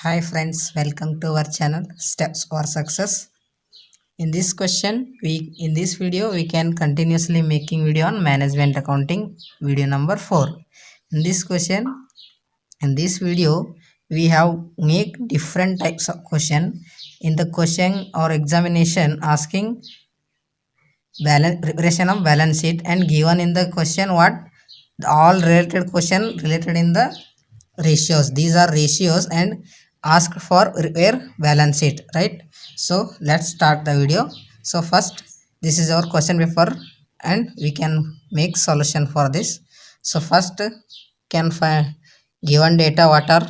Hi friends, welcome to our channel Steps for Success. In this video we can continuously making video on management accounting video number 4. In this question, in this video we have make different types of question. In the question or examination asking preparation of balance sheet and given in the question what all related question related in the ratios. These are ratios and ask for repair balance sheet, right? So let's start the video. So first, this is our question paper and we can make solution for this. So first, can find given data what are,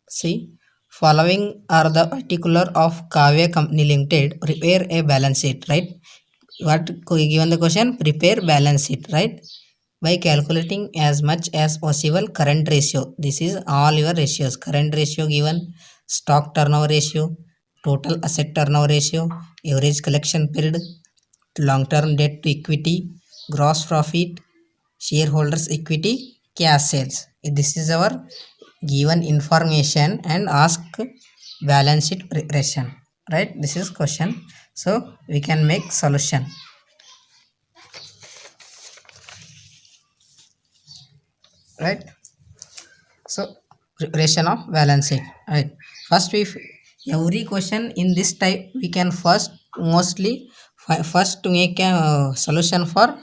see, following are the particular of Kavya Company Limited prepare a balance sheet, right? What given the question, prepare balance sheet, right? By calculating as much as possible current ratio. This is all your ratios. Current ratio given, stock turnover ratio, total asset turnover ratio, average collection period, long term debt to equity, gross profit, shareholders equity, cash sales. This is our given information and ask balance sheet regression, right? This is question. So we can make solution, right? So preparation of balance sheet, right? First, we every question in this type we can first mostly first to make a solution for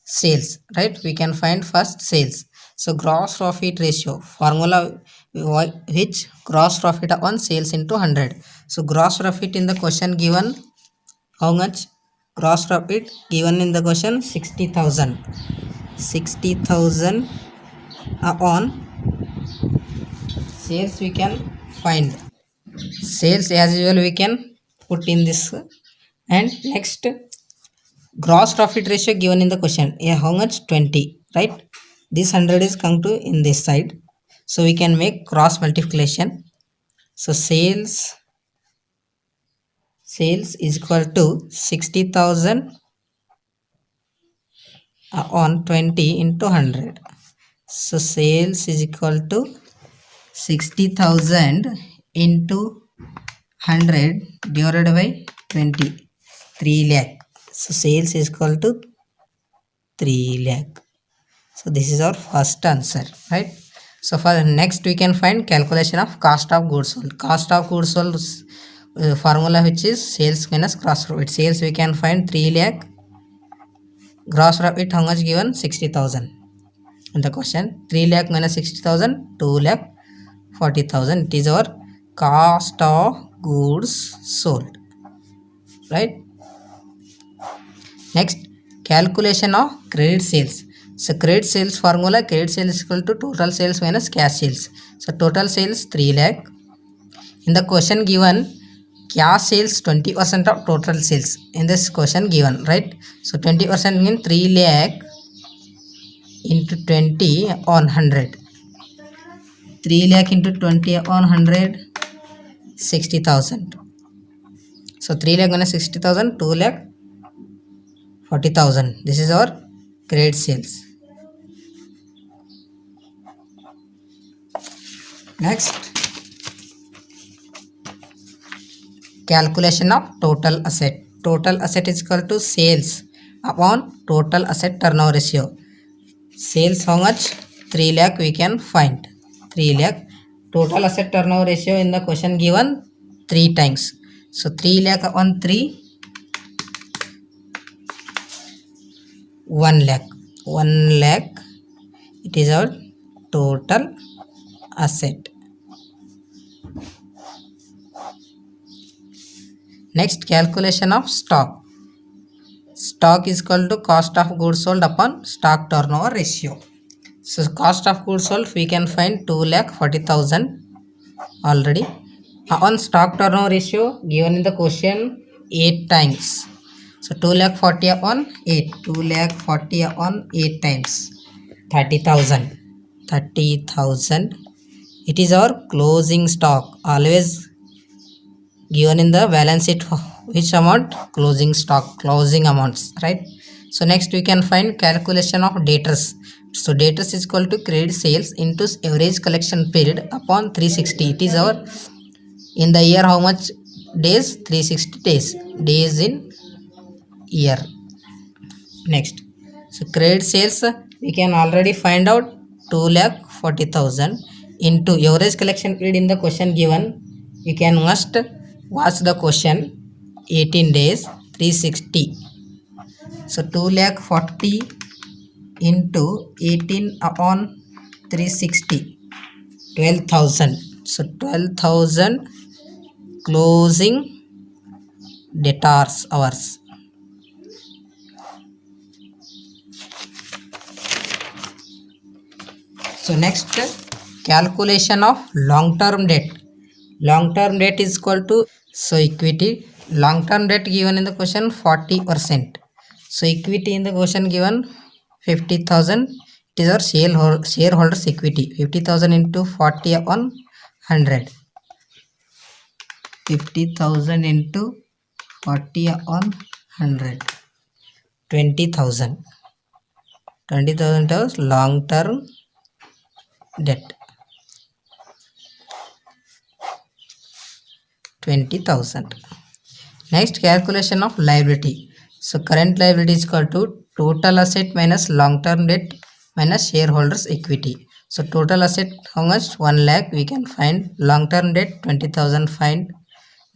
sales, right? We can find first sales. So gross profit ratio formula, which gross profit on sales into 100. So gross profit in the question given how much? Gross profit given in the question 60,000. 60,000 on sales we can find. Sales as usual we can put in this. And next, gross profit ratio given in the question, yeah, how much? 20, right? This 100 is come to in this side, so we can make cross multiplication. So sales is equal to 60,000 on 20 into 100. So sales is equal to 60,000 into 100 divided by 20, 3 lakh. So sales is equal to 3 lakh. So this is our first answer, right? So for next we can find calculation of cost of goods sold. Cost of goods sold formula which is sales minus gross profit. Sales we can find 3 lakh. Gross profit how much given? 60,000. In the question 3 lakh minus 60,000, 2 lakh 40,000. It is our cost of goods sold, right? Next, calculation of credit sales. So credit sales formula, credit sales is equal to total sales minus cash sales. So total sales 3 lakh. In the question given, cash sales 20% of total sales. In this question given, right? So 20% means 3 lakh into 20 on 100. 3 lakh into 20 on 100, 60,000. So 3 lakh minus 60,000, 2 lakh 40,000. This is our credit sales. Next, calculation of total asset. Total asset is equal to sales upon total asset turnover ratio. Sales how much? 3 lakh we can find. 3 lakh. Total asset turnover ratio in the question given 3 times. So 3 lakh upon 3, 1 lakh. 1 lakh. It is our total asset. Next, calculation of stock. Stock is equal to cost of goods sold upon stock turnover ratio. So cost of goods sold we can find 2,40,000 already. On stock turnover ratio given in the question 8 times. So 2,40,000 upon 8. 2,40,000 upon 8 times. 30,000. 30,000. It is our closing stock. Always given in the balance sheet which amount? Closing stock, closing amounts, right? So next we can find calculation of debtors. So debtors is equal to credit sales into average collection period upon 360. It is our in the year how much days? 360 days. Days in year. Next, so credit sales we can already find out 2,40,000 into average collection period in the question given. You can must watch the question 18 days 360. So 2,40,000 into 18 upon 360 12,000. So 12,000 closing debtors hours. So next, calculation of long term debt. Long term debt is equal to, so equity, long term debt given in the question 40%. So equity in the question given 50,000. It is our shareholders equity. 50,000 into 40 upon 100. 50,000 into 40 upon 100. 20,000. 20,000 is long term debt. 20,000. Next, calculation of liability. So current liability is equal to total asset minus long term debt minus shareholders equity. So total asset how much? 1 lakh we can find. Long term debt 20,000 find.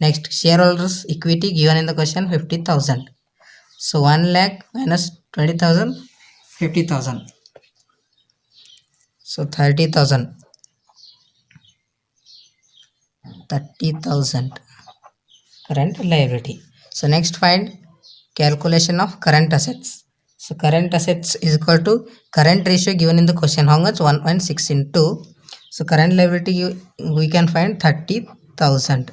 Next, shareholders equity given in the question 50,000. So 1 lakh minus 20,000 50,000. So 30,000. 30,000 current liability. So next, find calculation of current assets. So current assets is equal to current ratio given in the question how much? 1.6 into. So current liability we can find 30,000.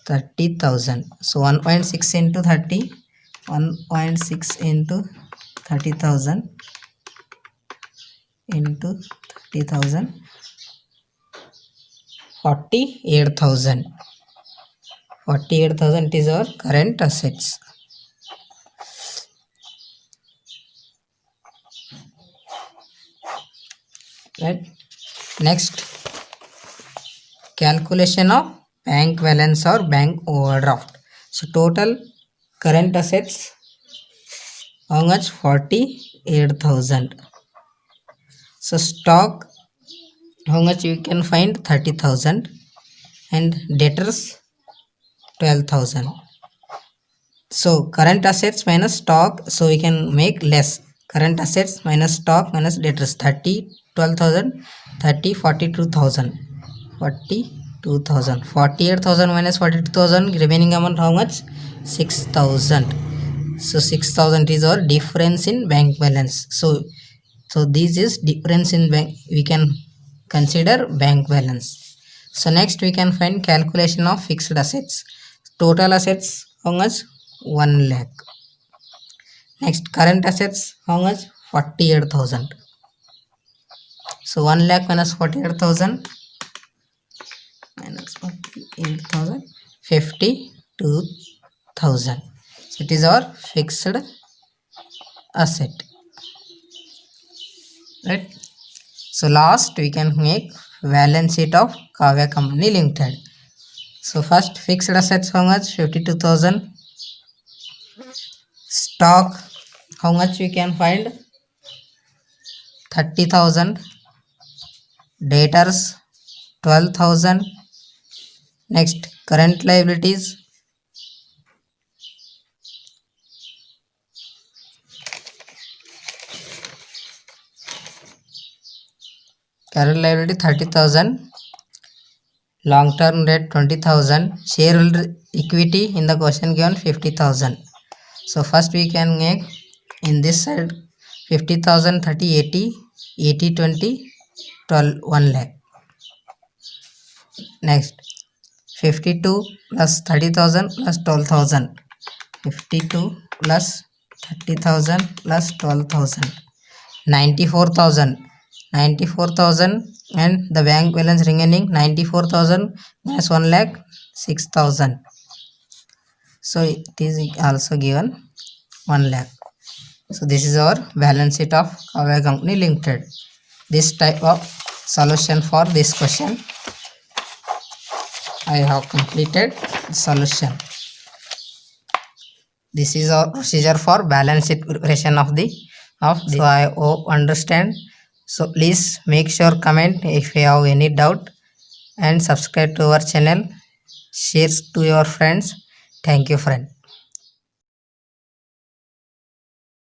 30,000. So 1.6 into 30. 1.6 into 30,000 into 30,000. 48,000. 48,000 is our current assets. Right. Next, calculation of bank balance or bank overdraft. So total current assets how much? 48,000. So stock how much you can find? 30,000 and debtors 12,000. So current assets minus stock, so we can make less. Current assets minus stock minus debtors 30, 12,000, 30, 42,000. 42,000. 48,000 minus 42,000, remaining amount how much? 6,000. So 6,000 is our difference in bank balance. So this is difference in bank, we can consider bank balance. So next we can find calculation of fixed assets. Total assets how much? 1 lakh. Next, current assets how much? 48,000. So 1 lakh minus 48,000 minus 48,000, 52,000. So it is our fixed asset. Right. So last we can make balance sheet of Kavya Company Limited. So first, fixed assets how much? 52,000. Stock how much we can find? 30,000. Debtors 12,000. Next, current liabilities current liability 30,000. Long term debt 20,000. Shareholder equity in the question given 50,000. So first we can make in this side 50,000, 30, 80, 80, 20, 12, 1 lakh. Next, 52 plus 30,000 plus 12,000. 52 plus 30,000 plus 12,000. 94,000. 94,000 and the bank balance remaining 94,000 minus 1 lakh 6,000. So it is also given 1 lakh. So this is our balance sheet of Kavya Company Limited. This type of solution for this question I have completed solution. This is our procedure for balance sheet preparation of the so I hope understand. So please make sure comment if you have any doubt and subscribe to our channel. Share to your friends. Thank you, friend.